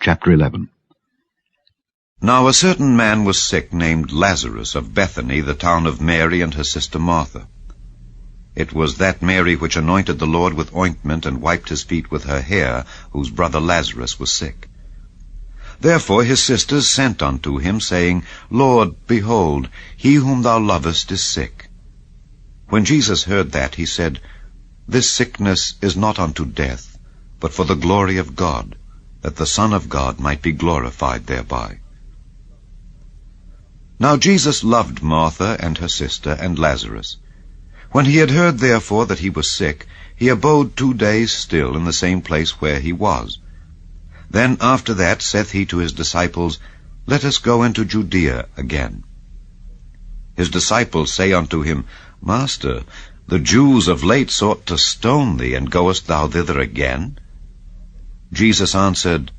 Chapter 11. Now a certain man was sick named Lazarus of Bethany, the town of Mary and her sister Martha. It was that Mary which anointed the Lord with ointment and wiped his feet with her hair, whose brother Lazarus was sick. Therefore his sisters sent unto him, saying, Lord, behold, he whom thou lovest is sick. When Jesus heard that, he said, This sickness is not unto death, but for the glory of God, that the Son of God might be glorified thereby. Now Jesus loved Martha and her sister and Lazarus. When he had heard therefore that he was sick, he abode 2 days still in the same place where he was. Then after that saith he to his disciples, Let us go into Judea again. His disciples say unto him, Master, the Jews of late sought to stone thee, and goest thou thither again? Jesus answered,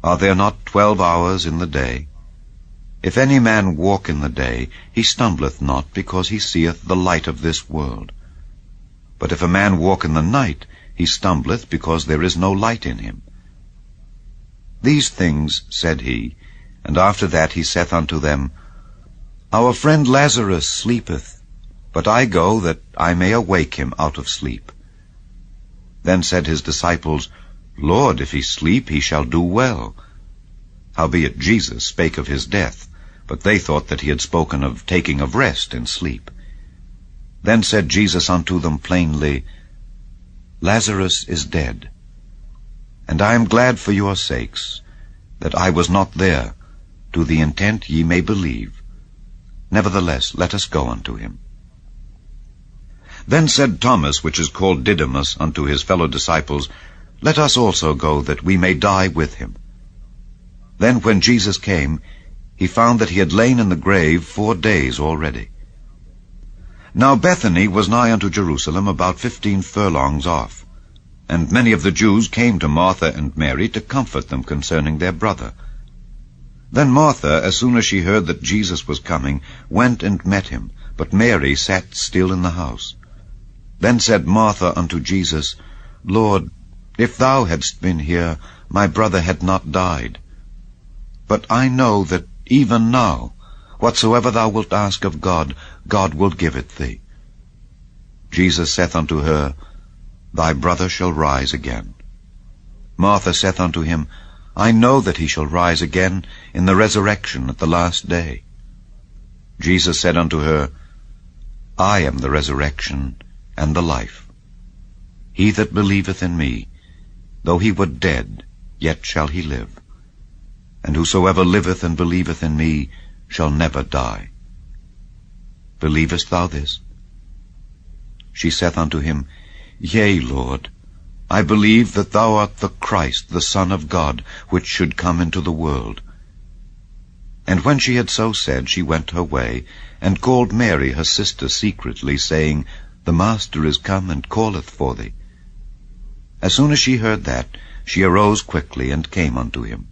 Are there not 12 hours in the day? If any man walk in the day, he stumbleth not, because he seeth the light of this world. But if a man walk in the night, he stumbleth, because there is no light in him. These things said he, and after that he saith unto them, Our friend Lazarus sleepeth, but I go that I may awake him out of sleep. Then said his disciples, Lord, if he sleep, he shall do well. Howbeit Jesus spake of his death, but they thought that he had spoken of taking of rest in sleep. Then said Jesus unto them plainly, Lazarus is dead, and I am glad for your sakes, that I was not there, to the intent ye may believe. Nevertheless, let us go unto him. Then said Thomas, which is called Didymus, unto his fellow disciples, Let us also go, that we may die with him. Then when Jesus came, he found that he had lain in the grave 4 days already. Now Bethany was nigh unto Jerusalem, about 15 furlongs off. And many of the Jews came to Martha and Mary to comfort them concerning their brother. Then Martha, as soon as she heard that Jesus was coming, went and met him, but Mary sat still in the house. Then said Martha unto Jesus, Lord, if thou hadst been here, my brother had not died. But I know that even now, whatsoever thou wilt ask of God, God will give it thee. Jesus saith unto her, Thy brother shall rise again. Martha saith unto him, I know that he shall rise again in the resurrection at the last day. Jesus said unto her, I am the resurrection and the life. He that believeth in me, though he were dead, yet shall he live. And whosoever liveth and believeth in me shall never die. Believest thou this? She saith unto him, Yea, Lord, I believe that thou art the Christ, the Son of God, which should come into the world. And when she had so said, she went her way, and called Mary her sister secretly, saying, The Master is come, and calleth for thee. As soon as she heard that, she arose quickly, and came unto him.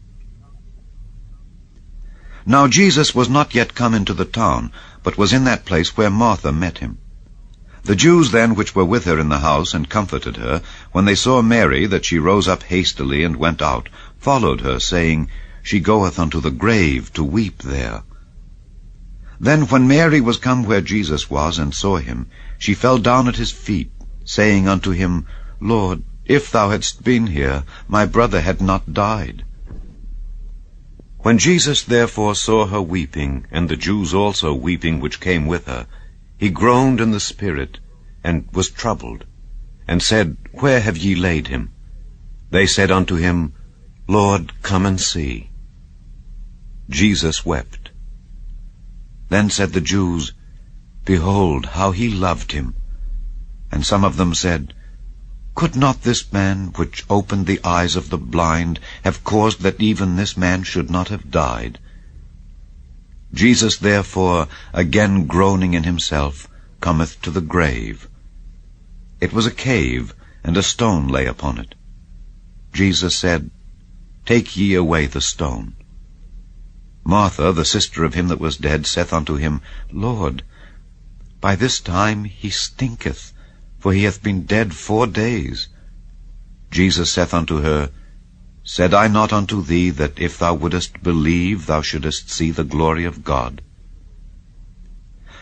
Now Jesus was not yet come into the town, but was in that place where Martha met him. The Jews then which were with her in the house, and comforted her, when they saw Mary, that she rose up hastily and went out, followed her, saying, She goeth unto the grave to weep there. Then when Mary was come where Jesus was, and saw him, she fell down at his feet, saying unto him, Lord, if thou hadst been here, my brother had not died. When Jesus therefore saw her weeping, and the Jews also weeping which came with her, he groaned in the spirit, and was troubled, and said, Where have ye laid him? They said unto him, Lord, come and see. Jesus wept. Then said the Jews, Behold, how he loved him. And some of them said, Could not this man, which opened the eyes of the blind, have caused that even this man should not have died? Jesus therefore, again groaning in himself, cometh to the grave. It was a cave, and a stone lay upon it. Jesus said, Take ye away the stone. Martha, the sister of him that was dead, saith unto him, Lord, by this time he stinketh, for he hath been dead 4 days. Jesus saith unto her, Said I not unto thee that if thou wouldest believe, thou shouldest see the glory of God?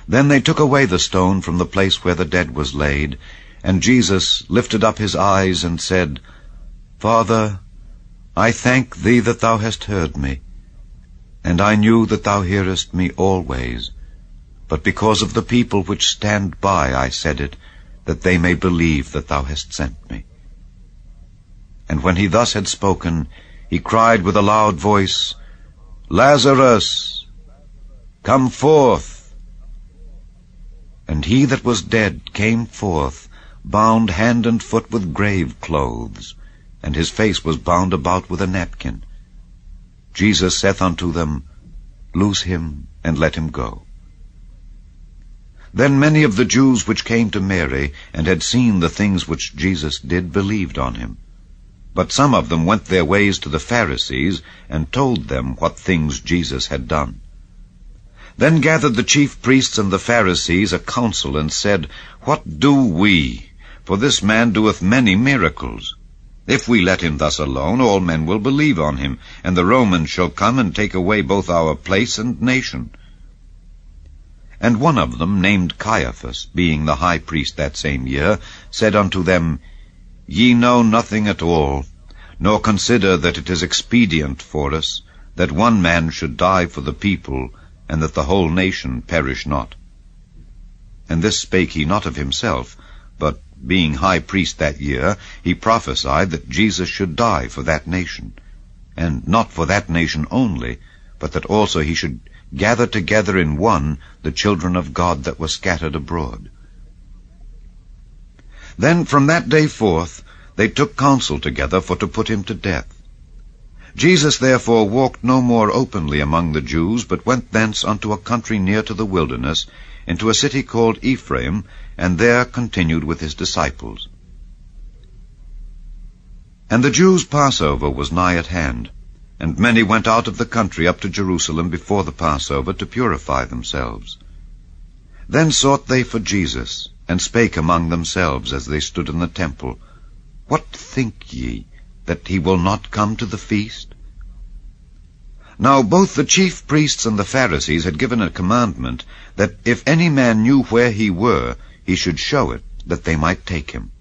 Then they took away the stone from the place where the dead was laid, and Jesus lifted up his eyes and said, Father, I thank thee that thou hast heard me, and I knew that thou hearest me always. But because of the people which stand by I said it, that they may believe that thou hast sent me. And when he thus had spoken, he cried with a loud voice, Lazarus, come forth. And he that was dead came forth, bound hand and foot with grave clothes, and his face was bound about with a napkin. Jesus saith unto them, Loose him, and let him go. Then many of the Jews which came to Mary, and had seen the things which Jesus did, believed on him. But some of them went their ways to the Pharisees, and told them what things Jesus had done. Then gathered the chief priests and the Pharisees a council, and said, What do we? For this man doeth many miracles. If we let him thus alone, all men will believe on him, and the Romans shall come and take away both our place and nation. And one of them, named Caiaphas, being the high priest that same year, said unto them, Ye know nothing at all, nor consider that it is expedient for us that one man should die for the people, and that the whole nation perish not. And this spake he not of himself, but being high priest that year, he prophesied that Jesus should die for that nation, and not for that nation only, but that also he should gather together in one the children of God that were scattered abroad. Then from that day forth they took counsel together for to put him to death. Jesus therefore walked no more openly among the Jews, but went thence unto a country near to the wilderness, into a city called Ephraim, and there continued with his disciples. And the Jews' Passover was nigh at hand, and many went out of the country up to Jerusalem before the Passover to purify themselves. Then sought they for Jesus, and spake among themselves as they stood in the temple, What think ye, that he will not come to the feast? Now both the chief priests and the Pharisees had given a commandment, that if any man knew where he were, he should show it, that they might take him.